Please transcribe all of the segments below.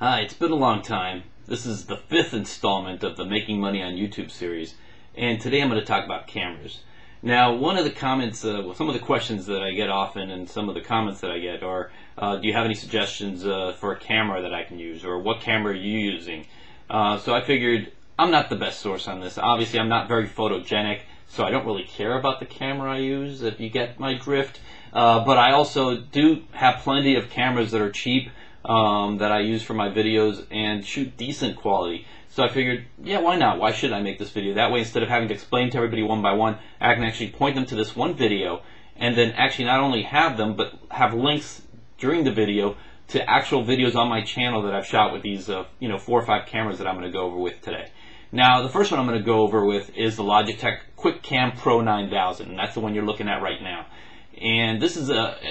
Hi, it's been a long time. This is the 5th installment of the Making Money on YouTube series, and today I'm going to talk about cameras. Now, one of the comments, some of the questions that I get often and some of the comments that I get are, do you have any suggestions for a camera that I can use, or what camera are you using? So I figured I'm not the best source on this. Obviously, I'm not very photogenic, so I don't really care about the camera I use, if you get my drift. But I also do have plenty of cameras that are cheap, that I use for my videos and shoot decent quality. So I figured, yeah, why not? Why should I make this video? That way, instead of having to explain to everybody one by one, I can actually point them to this one video and then actually not only have them, but have links during the video to actual videos on my channel that I've shot with these 4 or 5 cameras that I'm going to go over with today. Now, the first one I'm going to go over with is the Logitech QuickCam Pro 9000, and that's the one you're looking at right now. And this is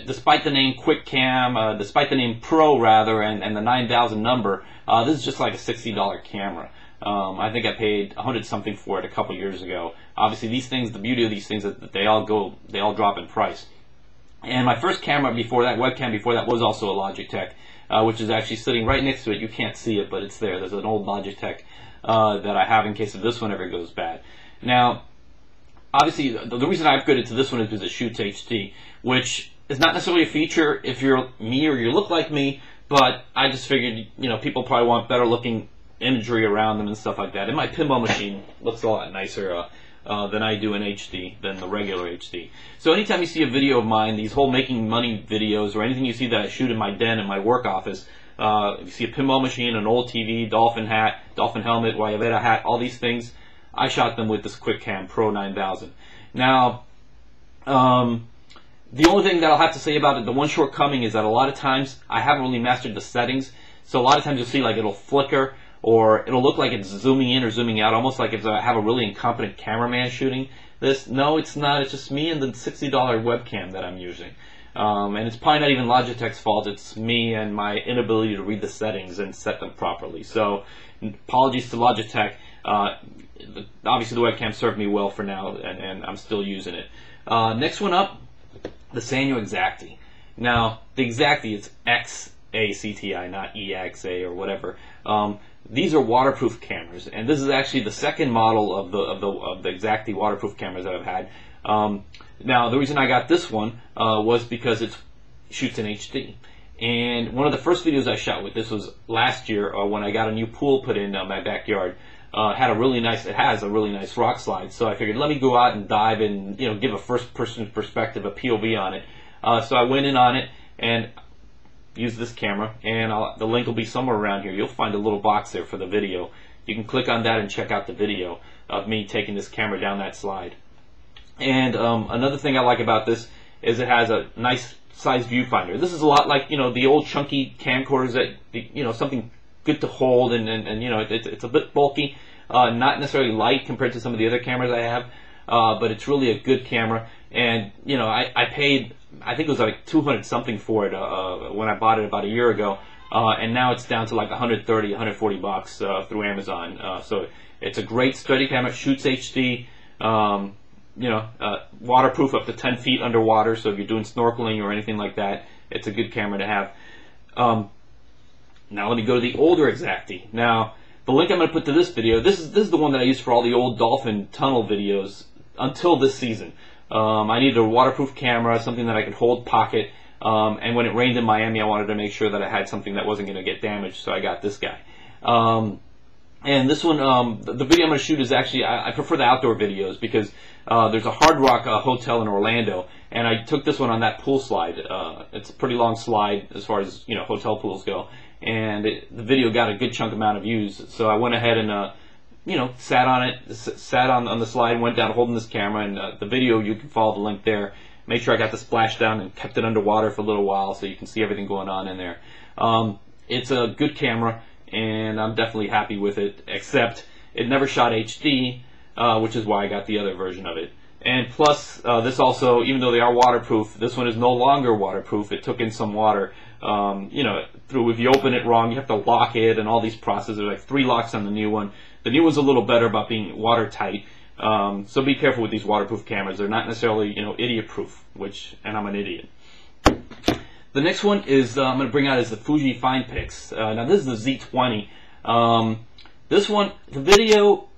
despite the name QuickCam, despite the name Pro rather, and the 9000 number, this is just like a $60 camera. I think I paid 100 something for it a couple years ago. Obviously, these things, the beauty of these things is that they all drop in price. And my first camera before that, webcam before that, was also a Logitech, which is actually sitting right next to it. You can't see it, but it's there. There's an old Logitech that I have in case if this one ever goes bad. Now, obviously, the reason I upgraded to this one is because it shoots HD, which is not necessarily a feature if you're me or you look like me, but I just figured, people probably want better looking imagery around them and stuff like that. And my pinball machine looks a lot nicer than I do in HD, than the regular HD. So anytime you see a video of mine, these whole making money videos, or anything you see that I shoot in my den in my work office, if you see a pinball machine, an old TV, dolphin hat, dolphin helmet, Guayabera hat, all these things, I shot them with this QuickCam Pro 9000. Now, the only thing that I'll have to say about it, the one shortcoming is that a lot of times I haven't really mastered the settings. So a lot of times you'll see like it'll flicker, or it'll look like it's zooming in or zooming out, almost like if I have a really incompetent cameraman shooting this. No, it's not. It's just me and the $60 webcam that I'm using. And it's probably not even Logitech's fault. It's me and my inability to read the settings and set them properly. So apologies to Logitech. Obviously the webcam served me well for now, and I'm still using it. Next one up, the Sanyo Xacti. Now, the Xacti, it's X-A-C-T-I, not E-X-A or whatever. These are waterproof cameras, and this is actually the second model of the Xacti waterproof cameras that I've had. Now, the reason I got this one was because it shoots in HD. And one of the first videos I shot with this was last year when I got a new pool put in my backyard. It has a really nice rock slide, so I figured let me go out and dive and give a first-person perspective, a POV on it. So I went in on it and used this camera, and the link will be somewhere around here. You'll find a little box there for the video. You can click on that and check out the video of me taking this camera down that slide. And another thing I like about this is it has a nice size viewfinder. This is a lot like the old chunky camcorders that something good to hold, and it's a bit bulky, not necessarily light compared to some of the other cameras I have, but it's really a good camera. And I paid, I think it was like 200 something for it when I bought it about a year ago, and now it's down to like 130, 140 bucks through Amazon. So it's a great steady camera, shoots HD, waterproof up to 10 feet underwater, so if you're doing snorkeling or anything like that, it's a good camera to have. Now let me go to the older Xacti. Now, the link I'm going to put to this video, this is the one that I used for all the old dolphin tunnel videos until this season. I needed a waterproof camera, something that I could hold pocket, and when it rained in Miami, I wanted to make sure that I had something that wasn't going to get damaged, so I got this guy. And this one, the video I'm going to shoot is actually, I prefer the outdoor videos because there's a Hard Rock hotel in Orlando, and I took this one on that pool slide. It's a pretty long slide as far as hotel pools go, and the video got a good chunk amount of views. So I went ahead and sat on it, sat on the slide, and went down holding this camera. And the video, you can follow the link there. Made sure I got the splashdown and kept it underwater for a little while so you can see everything going on in there. It's a good camera, and I'm definitely happy with it, except it never shot HD, which is why I got the other version of it. And plus, this also, even though they are waterproof, this one is no longer waterproof. It took in some water. If you open it wrong, you have to lock it and all these processes. There's like 3 locks on the new one. The new one's a little better about being watertight. So be careful with these waterproof cameras. They're not necessarily, idiot-proof, and I'm an idiot. The next one is I'm going to bring out is the Fuji FinePix. Now this is the Z20. This one, the video,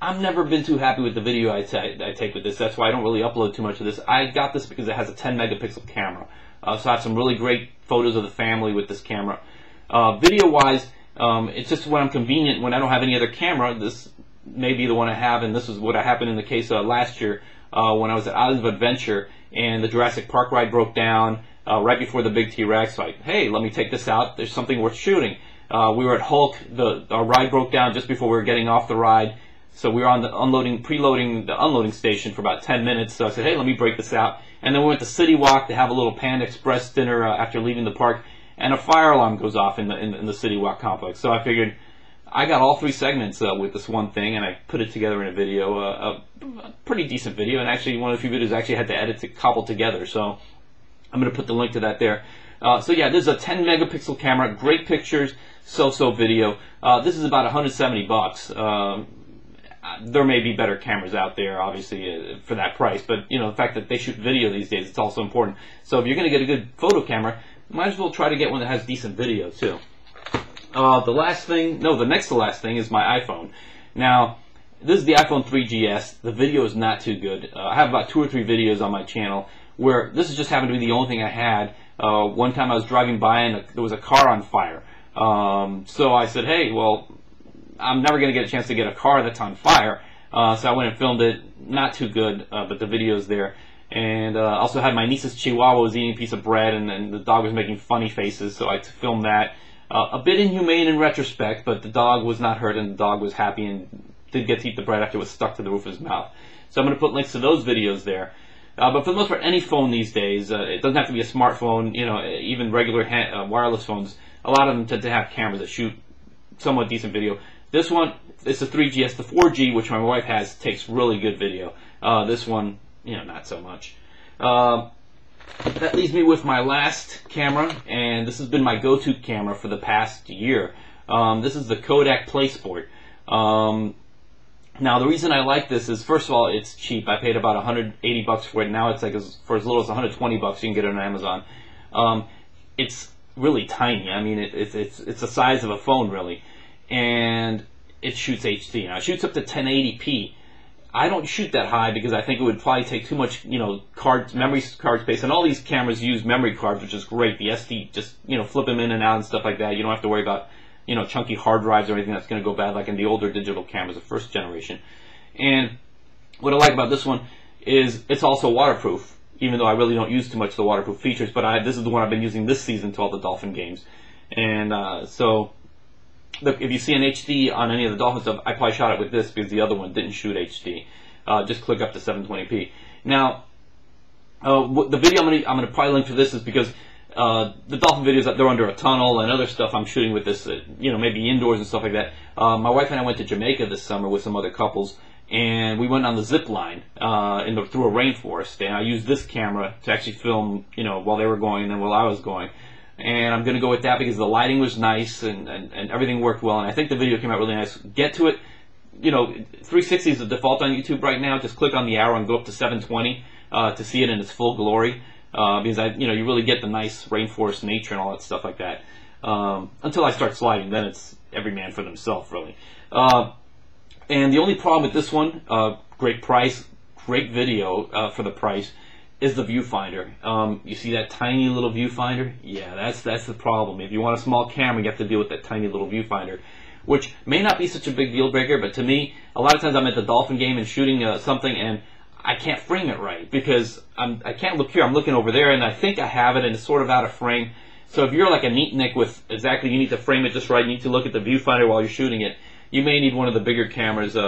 I've never been too happy with the video I take with this. That's why I don't really upload too much of this. I got this because it has a 10 megapixel camera. So I have some really great photos of the family with this camera. Video wise, it's just when I'm convenient, when I don't have any other camera, this may be the one I have, and this is what happened in the case of last year when I was at Islands of Adventure and the Jurassic Park ride broke down right before the big T-Rex. Like, hey, let me take this out, there's something worth shooting. We were at Hulk, our ride broke down just before we were getting off the ride, so we were on the preloading the unloading station for about 10 minutes, so I said, hey, let me break this out. And then we went to City Walk to have a little Panda Express dinner after leaving the park, and a fire alarm goes off in the City Walk complex. So I figured I got all 3 segments with this one thing, and I put it together in a video, a pretty decent video, and actually one of the few videos I actually had to edit to cobble together. So I'm going to put the link to that there. So yeah, this is a 10 megapixel camera, great pictures, so video. This is about 170 bucks. There may be better cameras out there, obviously, for that price, but you know, the fact that they shoot video these days, it's also important. So if you're going to get a good photo camera, might as well try to get one that has decent video too. The next to last thing is my iPhone. Now, this is the iPhone 3GS. The video is not too good. I have about 2 or 3 videos on my channel where this just happened to be the only thing I had. One time I was driving by and there was a car on fire. So I said, hey, well, I'm never going to get a chance to get a car that's on fire. So I went and filmed it. Not too good, but the video's there. And also had my niece's Chihuahua was eating a piece of bread, and the dog was making funny faces, so I filmed that. A bit inhumane in retrospect, but the dog was not hurt, and the dog was happy and did get to eat the bread after it was stuck to the roof of his mouth. So I'm going to put links to those videos there. But for the most part, any phone these days, it doesn't have to be a smartphone, you know, even regular wireless phones, a lot of them tend to have cameras that shoot somewhat decent video. This one, it's the 3GS. The 4G, which my wife has, takes really good video. This one, you know, not so much. That leaves me with my last camera, and this has been my go-to camera for the past year. This is the Kodak PlaySport. Now, the reason I like this is, first of all, it's cheap. I paid about 180 bucks for it. Now it's like for as little as 120 bucks, you can get it on Amazon. It's really tiny. I mean, it's the size of a phone, really. And it shoots HD. Now, it shoots up to 1080p. I don't shoot that high because I think it would probably take too much, you know, memory card space. And all these cameras use memory cards, which is great. The SD, just, you know, flip them in and out and stuff like that. You don't have to worry about, you know, chunky hard drives or anything that's going to go bad like in the older digital cameras, the first generation. And what I like about this one is it's also waterproof, even though I really don't use too much of the waterproof features. But this is the one I've been using this season to all the Dolphin games. And so, look, if you see an HD on any of the Dolphin stuff, I probably shot it with this because the other one didn't shoot HD. Just click up to 720p. Now, the video I'm gonna probably link to this is because the Dolphin videos, they're under a tunnel and other stuff I'm shooting with this, you know, maybe indoors and stuff like that. My wife and I went to Jamaica this summer with some other couples, and we went on the zip line through a rainforest, and I used this camera to actually film, you know, while they were going and then while I was going. And I'm going to go with that because the lighting was nice and everything worked well, and I think the video came out really nice. Get to it, you know, 360 is the default on YouTube right now. Just click on the arrow and go up to 720 to see it in its full glory, because you know, you really get the nice rainforest nature and all that stuff like that. Until I start sliding, then it's every man for themselves, really. And the only problem with this one, great price, great video for the price, is the viewfinder. You see that tiny little viewfinder? Yeah, that's the problem. If you want a small camera, you have to deal with that tiny little viewfinder, which may not be such a big deal breaker, but to me, a lot of times I'm at the Dolphin game and shooting something, and I can't frame it right because I can't look here. I'm looking over there, and I think I have it, and it's sort of out of frame. So if you're like a neatnik with exactly, you need to frame it just right, you need to look at the viewfinder while you're shooting it, you may need one of the bigger cameras. You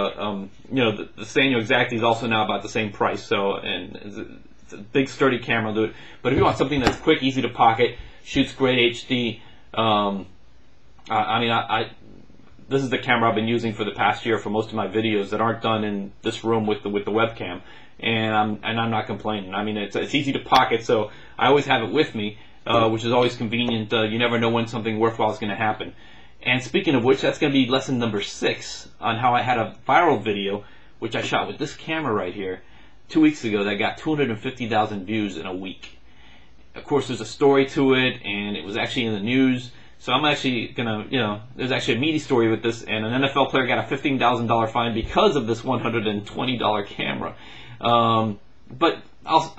know, the Sanyo Xacti is also now about the same price, so, and it's a big sturdy camera will do it. But if you want something that's quick, easy to pocket, shoots great HD, I mean, this is the camera I've been using for the past year for most of my videos that aren't done in this room with the webcam, and I'm not complaining. I mean, it's easy to pocket, so I always have it with me, which is always convenient. You never know when something worthwhile is going to happen. And speaking of which, that's going to be lesson number 6 on how I had a viral video, which I shot with this camera right here 2 weeks ago that got 250,000 views in a week. of course, there's a story to it, and it was actually in the news. So I'm actually gonna, there's actually a meaty story with this, and an NFL player got a $15,000 fine because of this $120 camera. But I'll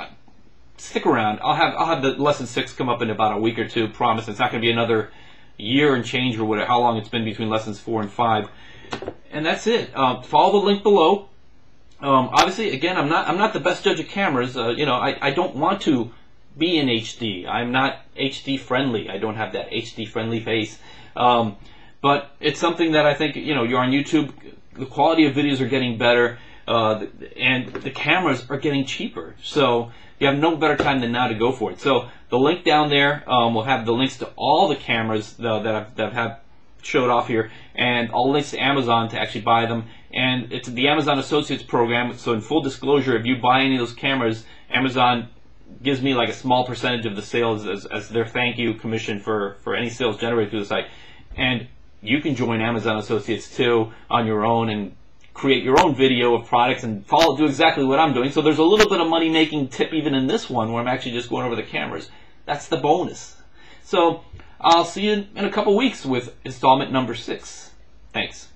stick around. I'll have the lesson 6 come up in about a week or two. Promise. It's not gonna be another year and change or whatever. How long it's been between lessons 4 and 5, and that's it. Follow the link below. Obviously, again, I'm not the best judge of cameras. I don't want to be in HD. I'm not HD friendly. I don't have that HD friendly face. But it's something that I think, you're on YouTube, the quality of videos are getting better, and the cameras are getting cheaper. So you have no better time than now to go for it. So the link down there will have the links to all the cameras that I've showed off here, and all links to Amazon to actually buy them. And it's the Amazon Associates program. So in full disclosure, if you buy any of those cameras, Amazon gives me like a small percentage of the sales as their thank you commission for any sales generated through the site. And you can join Amazon Associates too on your own and create your own video of products and do exactly what I'm doing. So there's a little bit of money making tip even in this one where I'm actually just going over the cameras. That's the bonus. So I'll see you in a couple weeks with installment number 6. Thanks.